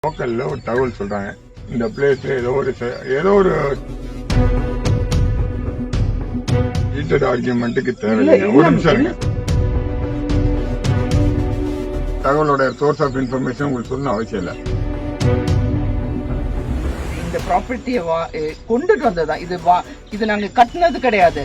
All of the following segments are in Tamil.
லோக்கல்ல ஒரு தகவல் சொல்றாங்க, இந்த பிளேஸ்ல ஏதோ ஒரு ஹீட்டட் ஆர்கியூமெண்ட்டுக்கு தேவையில்லை. ஒரு நிமிஷம் இருங்க. தகவலோட சோர்ஸ் ஆஃப் இன்ஃபர்மேஷன் உங்களுக்கு சொல்லணும் அவசியம் இல்லை. இந்த ப்ராப்பர்ட்டியை கொண்டுட்டு வந்ததா இது நாங்க கட்டினது கிடையாது.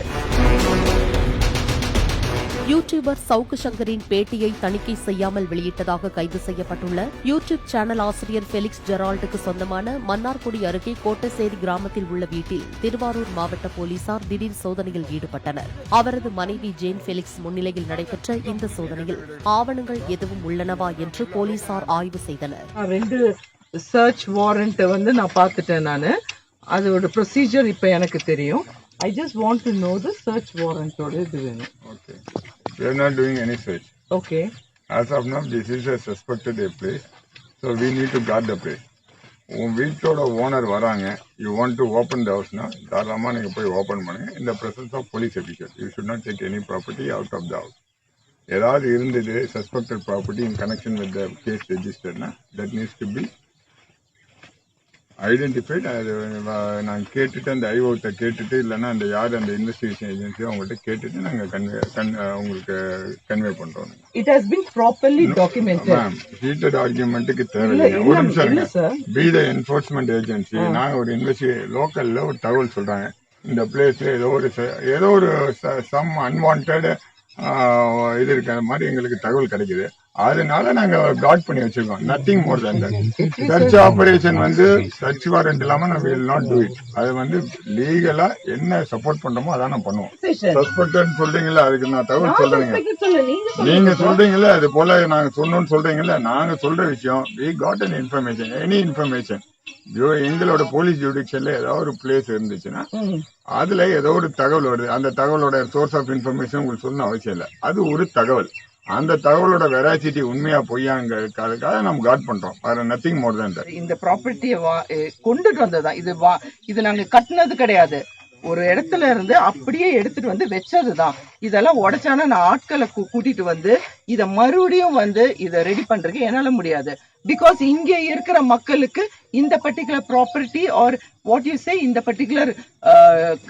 யூடியூபர் சவுக்கு சங்கரின் பேட்டியை தணிக்கை செய்யாமல் வெளியிட்டதாக கைது செய்யப்பட்டுள்ள யூடியூப் சேனல் ஆசிரியர் பெலிக்ஸ் ஜெரால்டுக்கு சொந்தமான மன்னார்குடி அருகே கோட்டசேரி கிராமத்தில் உள்ள வீட்டில் திருவாரூர் மாவட்ட போலீசார் திடீர் சோதனையில் ஈடுபட்டனர். அவரது மனைவி ஜேன் பெலிக்ஸ் முன்னிலையில் நடைபெற்ற இந்த சோதனையில் ஆவணங்கள் எதுவும் உள்ளனவா என்று போலீசார் ஆய்வு செய்தனர். 2 சர்ச் வாரண்ட் நான் பார்த்துட்டேன். அதோட ப்ரொசீஜர் இப்ப எனக்கு தெரியும். I just want to know the search warrant ஓட இது வேணும். Okay. We are not doing any search. Okay. As of now, this is a suspected place, so we need to guard the place. உன் வீட்டோட ஓனர் வராங்க, you want to open the house, தாராளமா நீங்க போய் ஓபன் பண்ணுங்க. In the presence of police officials, you should not take any property out of the house. ஏதாவது இருந்தது suspected property in connection with the case registered, that needs to be identified. அது நான் கேட்டுட்டு அந்த ஐஓட்ட கேட்டுட்டு இல்லைன்னா அந்த யார் அந்த இன்வெஸ்டிகேஷன் ஏஜென்சியோ அவங்கள்ட்ட கேட்டுட்டு நாங்கள் உங்களுக்கு கன்வே பண்றோம். It has been properly documented. Ma'am, heated ஆர்கியூமெண்ட்டுக்கு தேவையில்லை. ஒரு நிமிஷம் இருங்க. Be the enforcement agency. நாங்க ஒரு லோக்கல்ல ஒரு தகவல் சொல்றாங்க, இந்த பிளேஸ்ல ஏதோ ஒரு சம் அன்வான்ட் இது இருக்கிற மாதிரி எங்களுக்கு தகவல் கிடைக்குது. அதனால நாங்க காட் பண்ணி வச்சிருக்கோம். Nothing more than that. Search operation search warrant இல்லாம நம்ம வில் நாட் டூ இட். அது லீகலா என்ன சப்போர்ட் பண்றோமோ அதான் நான் பண்ணுவோம். சஸ்பெக்டட் சொல்றீங்களா, அதுக்கு நான் தகவல் சொல்றேங்க. நீங்க சொல்றீங்களா அது போல நாங்க சொன்னோம்னு சொல்றீங்களா. நாங்க சொல்ற விஷயம் we got an information, any information. எங்களோட போலீஸ் ஜுடிஷியல்ல ஏதாவது ஒரு பிளேஸ் இருந்துச்சுன்னா அதுல ஏதோ ஒரு தகவல் வருது. அந்த தகவலோட சோர்ஸ் ஆஃப் இன்ஃபர்மேஷன் உங்களுக்கு சொல்லணும் அவசியம் இல்லை. அது ஒரு தகவல். அந்த தகவலோட வெராசிட்டி உண்மையா பொய்யாங்கிறதுக்காக நம்ம காட் பண்றோம். வேற நத்திங் மோர் தேன் தட். இந்த ப்ராப்பர்ட்டியை கொண்டுட்டு வந்ததா இது நாங்க கட்டினது கிடையாது. ஒரு இடத்துல இருந்து அப்படியே எடுத்துட்டு வந்து வச்சதுதான். இதெல்லாம் உடைச்சானா நான் ஆட்களை கூட்டிட்டு வந்து இத மறுபடியும் இத ரெடி பண்றதுக்கு என்னால முடியாது. பிகாஸ் இங்க இருக்கிற மக்களுக்கு இந்த particular property or what you say இந்த particular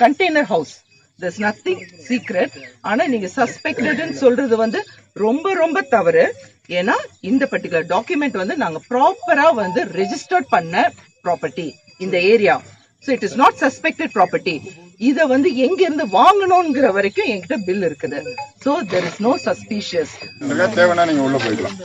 container house there's nothing secret. ஆனா நீங்க சஸ்பெக்டட்னு சொல்றது ரொம்ப ரொம்ப தவறு. ஏன்னா இந்த பர்டிகுலர் டாக்குமெண்ட் நாங்க ப்ராப்பரா ரெஜிஸ்டர்ட் பண்ண ப்ராப்பர்ட்டி இந்த area. So it is not suspected property. இத எங்க இருந்து வாங்கணும்ங்கற வரைக்கும் என்கிட்ட பில் இருக்குது. So there is no suspicious. தேவைன்னா நீங்க உள்ள போய்க்கலாம்.